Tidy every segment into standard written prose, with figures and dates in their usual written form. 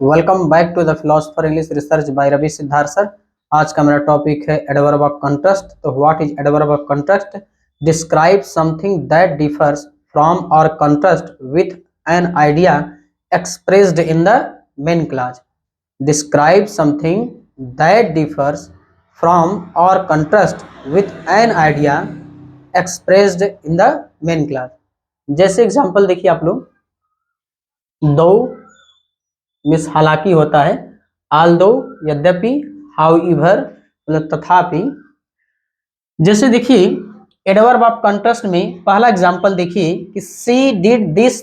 Welcome back to the philosopher English research by Ravi Siddharth sir. आज का मेरा टॉपिक है एडवर्ब ऑफ कंट्रास्ट। तो what is adverb of contrast? Describe something that differs from or contrast with an idea expressed in the main clause. Describe something that differs from or contrast with an idea expressed in the main clause. जैसे example देखिए आप लोग, दो miss हालांकि होता है, आल दो यद्यपि, हाउ इवर मतलब तथापि। जैसे देखिए एडवर्ब ऑफ कंट्रास्ट में पहला एग्जांपल देखिए कि she did this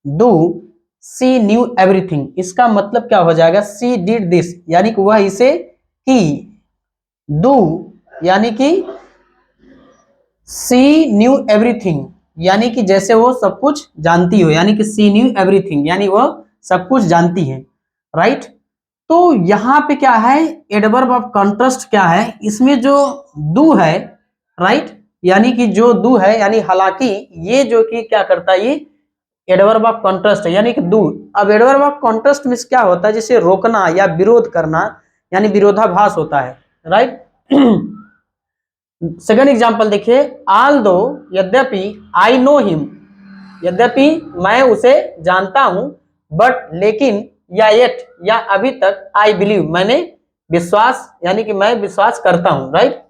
do, she knew everything. इसका मतलब क्या हो जाएगा? सी डिड दिस यानी कि वह इसे की, डू यानी कि सी न्यू एवरीथिंग यानी कि जैसे वो सब कुछ जानती हो, यानी कि सी न्यू एवरीथिंग यानी वह सब कुछ जानती है, राइट। तो यहाँ पे क्या है, एडवर्ब ऑफ कंट्रास्ट क्या है, इसमें जो डू है, राइट, यानी कि जो डू है यानी हालांकि, ये जो कि क्या करता है, ये एडवर्ब ऑफ कंट्रास्ट है यानी कि डू। अब एडवर्ब ऑफ कंट्रास्ट में क्या होता है, जैसे रोकना या विरोध करना यानी विरोधाभास होता है, राइट। सेकंड एग्जांपल देखिए, आल दो यद्यपि, आई नो हिम, यद्यपि मैं उसे जानता हूं, बट लेकिन, या येट या अभी तक, आई बिलीव मैंने विश्वास यानी कि मैं विश्वास करता हूं, राइट।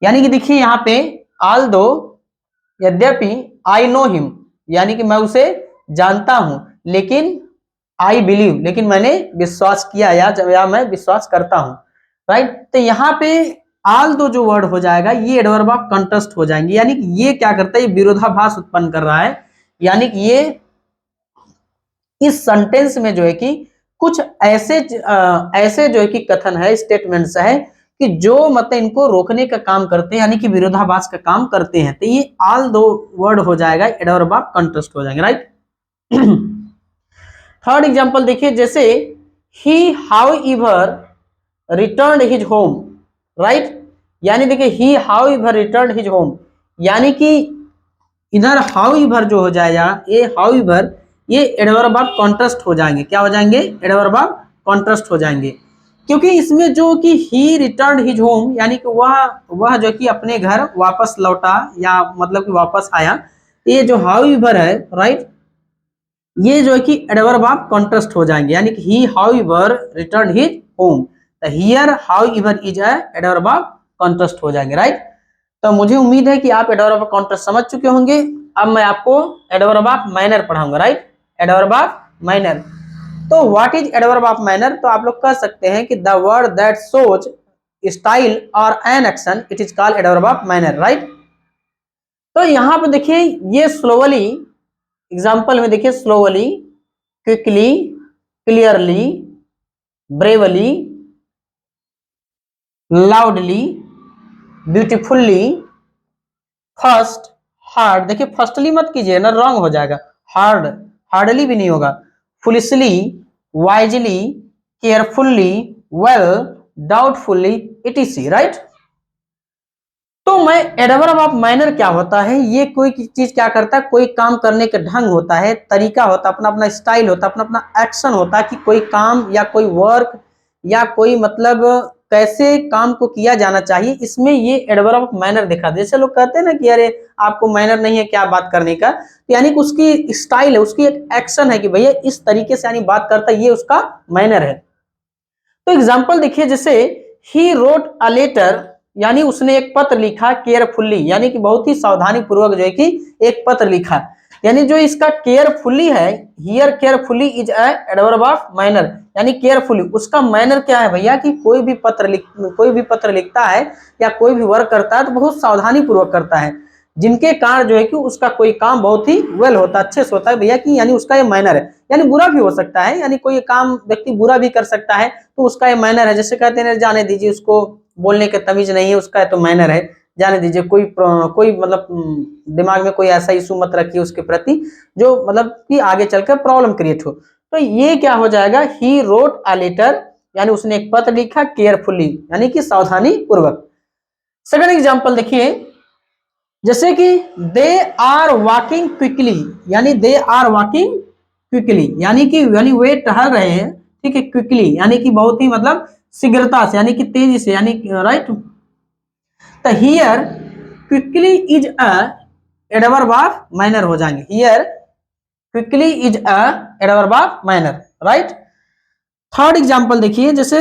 यानी कि देखिए यहाँ पे आल दो यद्यपि, आई नो हिम यानी कि मैं उसे जानता हूं, लेकिन आई बिलीव लेकिन मैंने विश्वास किया या मैं विश्वास करता हूं, राइट। तो यहाँ पे आल दो जो वर्ड हो जाएगा ये एडवर्ब ऑफ कंट्रास्ट हो जाएंगे, यानी कि ये क्या करता है, ये विरोधाभास उत्पन्न कर रहा है। यानी कि ये इस सेंटेंस में जो है कि कुछ ऐसे जो है कि कथन है, स्टेटमेंट्स है कि जो मतलब इनको रोकने का काम करते हैं, यानी कि विरोधाभास का काम करते हैं। तो ये आल दो वर्ड हो जाएगा, एडवर्ब ऑफ कंट्रास्ट हो जाएंगे, राइट। थर्ड एग्जांपल देखिए, जैसे he however return his home, right. यानी देखिए he however return his home, यानी कि इधर हाउ इवर जो हो जाएगा, ये हाउ इवर ये एडवर्ब ऑफ कॉन्ट्रास्ट हो जाएंगे। क्या हो जाएंगे? एडवर्ब ऑफ कॉन्ट्रास्ट हो जाएंगे, क्योंकि इसमें जो कि ही रिटर्न हिज होम यानी कि वह जो कि अपने घर वापस लौटा या मतलब कि वापस आया, ये जो हाउ इवर है, राइट, ये जो है कि एडवर्ब ऑफ कॉन्ट्रास्ट हो जाएंगे, यानी कि he however return his home, here however is a adverb of contrast हो जाएंगे, राइट। तो मुझे उम्मीद है कि आप एडवर्ब ऑफ कॉन्ट्रास्ट समझ चुके होंगे। अब मैं आपको एडवर्ब ऑफ माइनर पढ़ाऊंगा, राइट। एडवर्ब ऑफ माइनर, तो what is adverb of manner? तो आप लोग कह सकते हैं कि the word that shows style or an action, it is called adverb of manner, right. तो यहां पर देखिए ये स्लोवली, एग्जाम्पल में देखिए slowly, quickly, clearly, bravely, loudly, beautifully, first, hard. देखिए फर्स्टली मत कीजिए ना, रॉन्ग हो जाएगा। हार्ड, हार्डली भी नहीं होगा। Foolishly, wisely, carefully, well, doubtfully, etc, right. तो मैं एडवर्ब ऑफ माइनर क्या होता है, ये कोई चीज क्या करता है, कोई काम करने का ढंग होता है, तरीका होता है, अपना अपना स्टाइल होता है, अपना अपना एक्शन होता है कि कोई काम या कोई वर्क या कोई मतलब कैसे काम को किया जाना चाहिए, इसमें ये एडवर्ब ऑफ मैनर दिखा। जैसे लोग कहते हैं ना कि अरे आपको मैनर नहीं है क्या बात करने का, तो यानी कि उसकी स्टाइल है, उसकी एक एक्शन है कि भैया इस तरीके से यानी बात करता है, ये उसका मैनर है। तो एग्जाम्पल देखिए, जैसे ही रोट अ लेटर यानी उसने एक पत्र लिखा, केयरफुल्ली यानी कि बहुत ही सावधानी पूर्वक जो है कि एक पत्र लिखा, यानी जो इसका केयरफुली है, here carefully is a adverb of minor, यानी केयरफुली उसका मैनर क्या है भैया कि कोई भी पत्र लिखता है या कोई भी वर्क करता है तो बहुत सावधानी पूर्वक करता है, जिनके कारण जो है कि उसका कोई काम बहुत ही वेल होता है, अच्छे से होता है भैया कि यानी उसका ये मैनर है। यानी बुरा भी हो सकता है, यानी कोई काम व्यक्ति बुरा भी कर सकता है तो उसका ये मैनर है। जैसे कहते हैं जाने दीजिए, उसको बोलने के तमीज नहीं है, उसका तो मैनर है, जाने दीजिए, कोई मतलब दिमाग में कोई ऐसा इशू मत रखिए उसके प्रति जो मतलब कि आगे चलकर प्रॉब्लम क्रिएट हो। तो ये क्या हो जाएगा, ही रोट अ लेटर यानी उसने एक पत्र लिखा, केयरफुली यानी कि सावधानी पूर्वक। सेकंड एग्जांपल देखिए, जैसे कि दे आर वॉकिंग क्विकली, यानी दे आर वॉकिंग क्विकली, यानी वे टहल रहे हैं, ठीक है, क्विकली यानी कि बहुत ही मतलब शीघ्रता से, यानी कि तेजी से, यानी राइट। तो here quickly is a adverb of minor हो जाएंगे, here quickly is a adverb of manner, right. Third example देखिए, जैसे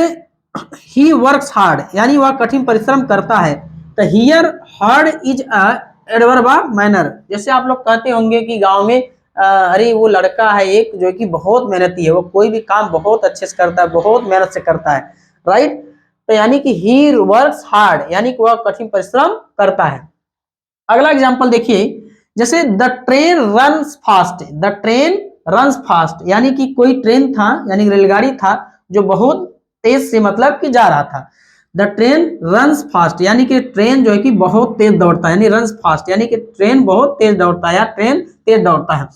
ही वर्क्स हार्ड, यानी वह कठिन परिश्रम करता है। तो here hard is a adverb of minor. जैसे आप लोग कहते होंगे कि गांव में अरे वो लड़का है एक जो कि बहुत मेहनती है, वो कोई भी काम बहुत अच्छे से करता है, बहुत मेहनत से करता है, राइट। तो यानी कि ही वर्क्स हार्ड, यानी कि वह कठिन परिश्रम करता है। अगला एग्जांपल देखिए, जैसे the train runs fast, the train runs fast, यानी कि कोई ट्रेन था, यानी रेलगाड़ी था जो बहुत तेज से मतलब कि जा रहा था। द ट्रेन रन्स फास्ट, यानी कि ट्रेन जो है कि बहुत तेज दौड़ता है, यानी रन्स फास्ट यानी कि ट्रेन बहुत तेज दौड़ता है या ट्रेन तेज दौड़ता है।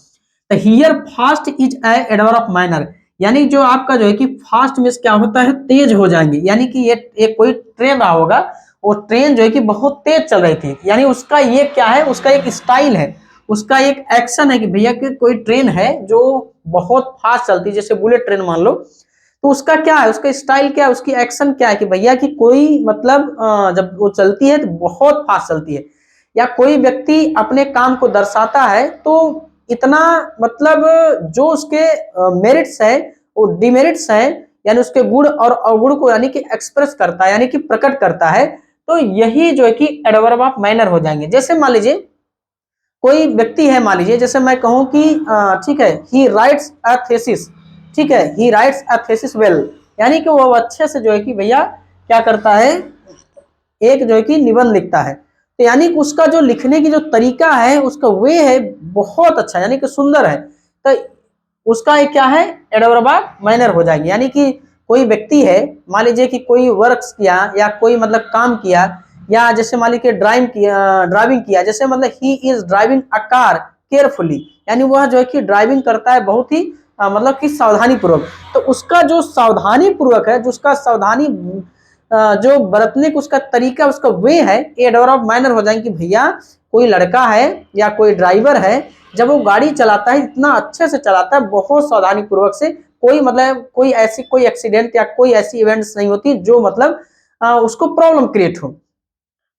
तो here fast is a adverb of minor, यानी जो आपका जो है कि फास्ट में क्या होता है, तेज हो जाएंगे, यानी कि ये कोई ट्रेन रहा होगा, वो ट्रेन जो है कि बहुत तेज चल रही थी, यानी उसका ये क्या है, उसका एक स्टाइल है, उसका एक एक्शन है कि भैया कि कोई ट्रेन है जो बहुत फास्ट चलती है, जैसे बुलेट ट्रेन मान लो, तो उसका क्या है, उसका स्टाइल क्या है, उसकी एक्शन क्या है कि भैया कि कोई मतलब जब वो चलती है तो बहुत फास्ट चलती है, या कोई व्यक्ति अपने काम को दर्शाता है तो इतना मतलब जो उसके मेरिट्स है वो डिमेरिट्स है, यानी उसके गुण और अवगुण को यानी कि एक्सप्रेस करता है, यानी कि प्रकट करता है। तो यही जो है कि एडवर्ब ऑफ माइनर हो जाएंगे। जैसे मान लीजिए कोई व्यक्ति है, मान लीजिए जैसे मैं कहूं कि ठीक है, ही राइट्स अ थेसिस, ठीक है, ही राइट्स अ थेसिस वेल, यानी कि वो अच्छे से जो है कि भैया क्या करता है, एक जो है कि निबंध लिखता है। तो यानी कि उसका जो लिखने की जो तरीका है, उसका वे है बहुत अच्छा, यानी कि सुंदर है। तो उसका एक क्या है, एडवर्ब ऑफ माइनर हो जाएगी। यानी कि कोई व्यक्ति है, मान लीजिए कि कोई वर्क्स किया या कोई मतलब काम किया, या जैसे मान लीजिए ड्राइविंग किया, जैसे मतलब he is driving a car carefully, यानी वह जो है कि ड्राइविंग करता है बहुत ही मतलब कि सावधानी पूर्वक। तो उसका जो सावधानी पूर्वक है, जो उसका सावधानी जो बरतने का उसका तरीका, उसका वे है, ये एडवर्ब ऑफ माइनर हो जाएंगे कि भैया कोई लड़का है या कोई ड्राइवर है, जब वो गाड़ी चलाता है इतना अच्छे से चलाता है, बहुत सावधानी पूर्वक से, कोई मतलब कोई एक्सीडेंट या कोई ऐसी इवेंट्स नहीं होती जो मतलब उसको प्रॉब्लम क्रिएट हो।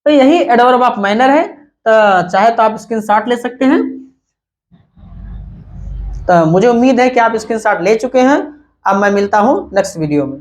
तो यही एडवर्ब ऑफ माइनर है। तो चाहे तो आप स्क्रीनशॉट ले सकते हैं। तो मुझे उम्मीद है कि आप स्क्रीनशॉट ले चुके हैं। अब मैं मिलता हूं नेक्स्ट वीडियो में।